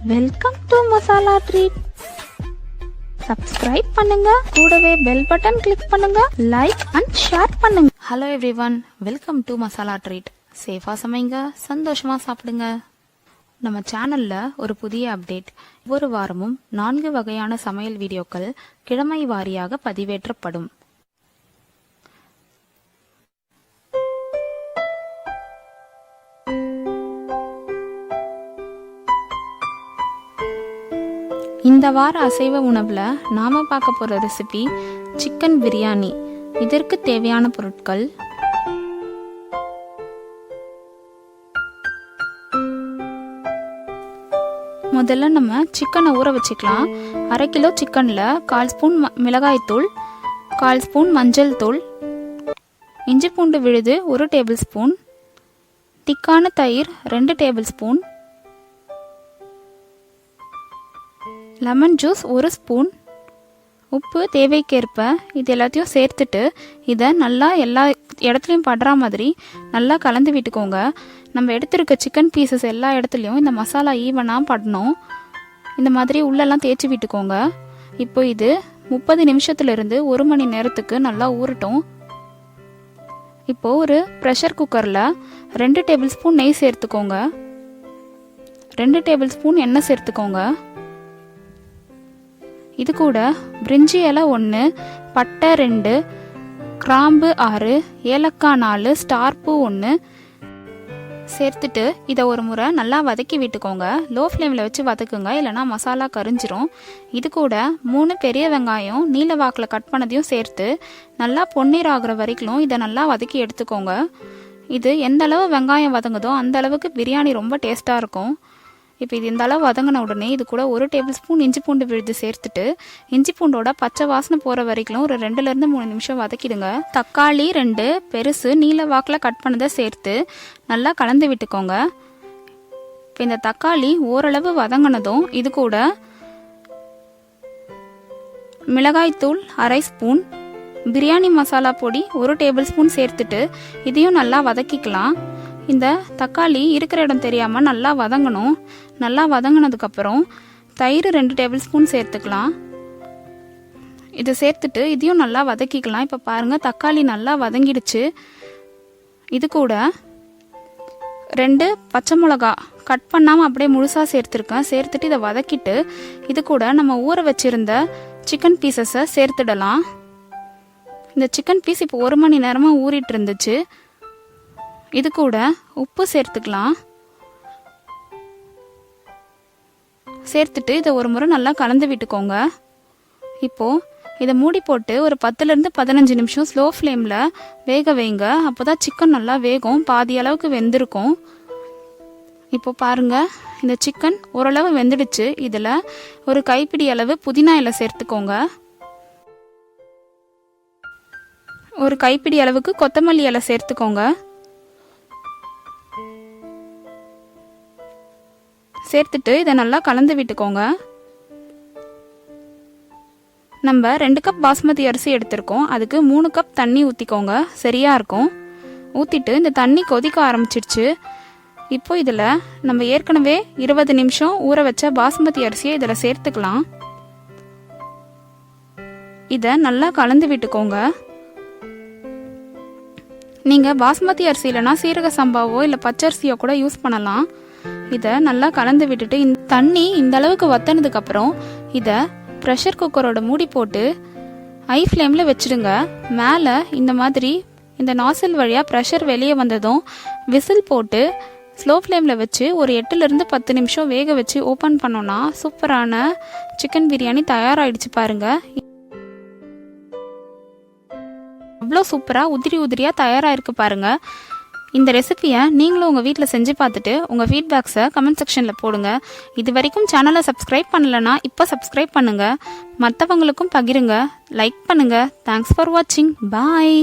Welcome to masala treat. Subscribe பண்ணுங்க, கூடவே bell button click பண்ணுங்க, லைக் அண்ட் ஷேர் பண்ணுங்க. Hello everyone, welcome to masala treat. சேஃபா சமைங்க, சந்தோஷமா சாப்பிடுங்க. நம்ம சேனல்ல ஒரு புதிய அப்டேட். ஒவ்வொரு வாரமும் 4 வகையான சமையல் வீடியோக்கள் கிழமை வாரியாக பதிவேற்றப்படும். இந்த வார அசைவ உணவுல நாம பார்க்க போற ரெசிபி சிக்கன் பிரியாணி. இதற்கு தேவையான பொருட்கள்: முதல்ல நம்ம சிக்கனை ஊற வச்சுக்கலாம். 1/2 கிலோ சிக்கன்ல 1/4 ஸ்பூன் மிளகாய்த்தூள், 1/4 ஸ்பூன் மஞ்சள் தூள், இஞ்சி பூண்டு விழுது 1 டேபிள் ஸ்பூன், திக்கான தயிர் 2 table spoon, lemon juice 1 spoon, உப்பு தேவைக்கேற்ப. இது எல்லாத்தையும் சேர்த்துட்டு இதை நல்லா எல்லா இடத்துலையும் படுற மாதிரி நல்லா கலந்து விட்டுக்கோங்க. நம்ம எடுத்துருக்க சிக்கன் பீசஸ் எல்லா இடத்துலையும் இந்த மசாலா ஈவனாக படணும். இந்த மாதிரி உள்ளெல்லாம் தேய்ச்சி விட்டுக்கோங்க. இப்போ இது 30 நிமிஷத்துலேருந்து 1 மணி நேரத்துக்கு நல்லா ஊறட்டும். இப்போ ஒரு ப்ரெஷர் குக்கரில் 2 டேபிள் ஸ்பூன் நெய் சேர்த்துக்கோங்க, 2 டேபிள் ஸ்பூன் எண்ணெய் சேர்த்துக்கோங்க. இது கூட பிரிஞ்சி இலை 1, பட்டை 2, கிராம்பு 6, ஏலக்காய் 4, ஸ்டார் பூ 1 சேர்த்துட்டு இதை ஒரு முறை நல்லா வதக்கி விட்டுக்கோங்க. லோ ஃப்ளேமில் வச்சு வதக்குங்க, இல்லைனா மசாலா கரிஞ்சிரும். இது கூட 3 பெரிய வெங்காயம் நீல வாக்கில் கட் பண்ணதையும் சேர்த்து நல்லா பொன்னீர் ஆகுற வரைக்கும் இதை நல்லா வதக்கி எடுத்துக்கோங்க. இது எந்த அளவு வெங்காயம் வதங்குதோ அந்த அளவுக்கு பிரியாணி ரொம்ப டேஸ்ட்டாக இருக்கும். இப்போ இது இந்த அளவு வதங்கின உடனே இது கூட 1 டேபிள் ஸ்பூன் இஞ்சி பூண்டு விழுது சேர்த்துட்டு இஞ்சி பூண்டோட பச்சை வாசனை போகிற வரைக்கும் ஒரு 2லேருந்து 3 நிமிஷம் வதக்கிடுங்க. தக்காளி 2 பெருசு நீல வாக்கில் கட் பண்ணதை சேர்த்து நல்லா கலந்து விட்டுக்கோங்க. இப்போ இந்த தக்காளி ஓரளவு வதங்கினதும் இது கூட மிளகாய்த்தூள் 1/2 ஸ்பூன், பிரியாணி மசாலா பொடி 1 டேபிள் ஸ்பூன் சேர்த்துட்டு இதையும் நல்லா வதக்கிக்கலாம். இந்த தக்காளி இருக்கிற இடம் தெரியாமல் நல்லா வதங்கணும். நல்லா வதங்கினதுக்கப்புறம் தயிர் 2 டேபிள் ஸ்பூன் சேர்த்துக்கலாம். இதை சேர்த்துட்டு இதையும் நல்லா வதக்கிக்கலாம். இப்போ பாருங்கள், தக்காளி நல்லா வதங்கிடுச்சு. இது கூட 2 பச்சை மிளகா கட் பண்ணாமல் அப்படியே முழுசாக சேர்த்துருக்கேன். சேர்த்துட்டு இதை வதக்கிட்டு இது கூட நம்ம ஊற வச்சுருந்த சிக்கன் பீசஸை சேர்த்துடலாம். இந்த சிக்கன் பீஸ் இப்போ 1 மணி நேரமாக ஊறிட்டு இருந்துச்சு. இது கூட உப்பு சேர்த்துக்கலாம். சேர்த்துட்டு இதை ஒரு முறை நல்லா கலந்து விட்டுக்கோங்க. இப்போது இதை மூடி போட்டு ஒரு 10லேருந்து 15 நிமிஷம் ஸ்லோ ஃப்ளேமில் வேக வைங்க. அப்போ தான் சிக்கன் நல்லா வேகும், பாதி அளவுக்கு வெந்திருக்கும். இப்போ பாருங்கள், இந்த சிக்கன் ஓரளவு வெந்துடுச்சு. இதில் ஒரு கைப்பிடி அளவு புதினா இலை சேர்த்துக்கோங்க. ஒரு கைப்பிடி அளவுக்கு கொத்தமல்லி இலை சேர்த்துக்கோங்க. சேர்த்துட்டு இதை நல்லா கலந்து விட்டுக்கோங்க. நம்ம 2 கப் பாஸ்மதி அரிசி எடுத்திருக்கோம். அதுக்கு 3 கப் தண்ணி ஊற்றிக்கோங்க, சரியாக இருக்கும். ஊற்றிட்டு இந்த தண்ணி கொதிக்க ஆரம்பிச்சிடுச்சு. இப்போ இதில் நம்ம ஏற்கனவே 20 நிமிஷம் ஊற வச்ச பாஸ்மதி அரிசியை இதில் சேர்த்துக்கலாம். இதை நல்லா கலந்து விட்டுக்கோங்க. நீங்கள் பாஸ்மதி அரிசி இல்லைனா சீரக சம்பாவோ இல்லை பச்சரிசியோ கூட யூஸ் பண்ணலாம். இதை நல்லா கலந்து விட்டுட்டு இந்த தண்ணி இந்த அளவுக்கு வத்தினதுக்கப்புறம் இதை ப்ரெஷர் குக்கரோட மூடி போட்டு ஹை ஃப்ளேமில் வச்சுடுங்க. மேலே இந்த மாதிரி இந்த நாசில் வழியாக ப்ரெஷர் வெளியே வந்ததும் விசில் போட்டு ஸ்லோ ஃப்ளேமில் வச்சு ஒரு 8லேருந்து 10 நிமிஷம் வேக வச்சு ஓப்பன் பண்ணோன்னா சூப்பரான சிக்கன் பிரியாணி தயாராகிடுச்சு. பாருங்கள், அவ்வளோ சூப்பராக உதிரி உதிரியாக தயாராக இருக்குது பாருங்கள். இந்த ரெசிபியை நீங்களும் உங்கள் வீட்டில் செஞ்சு பார்த்துட்டு உங்கள் ஃபீட்பேக்ஸை கமெண்ட் செக்ஷனில் போடுங்க. இது வரைக்கும் சேனலை சப்ஸ்கிரைப் பண்ணலைன்னா இப்போ சப்ஸ்கிரைப் பண்ணுங்கள், மற்றவங்களுக்கும் பகிருங்க, லைக் பண்ணுங்கள். தேங்க்ஸ் ஃபார் வாட்சிங். பாய்.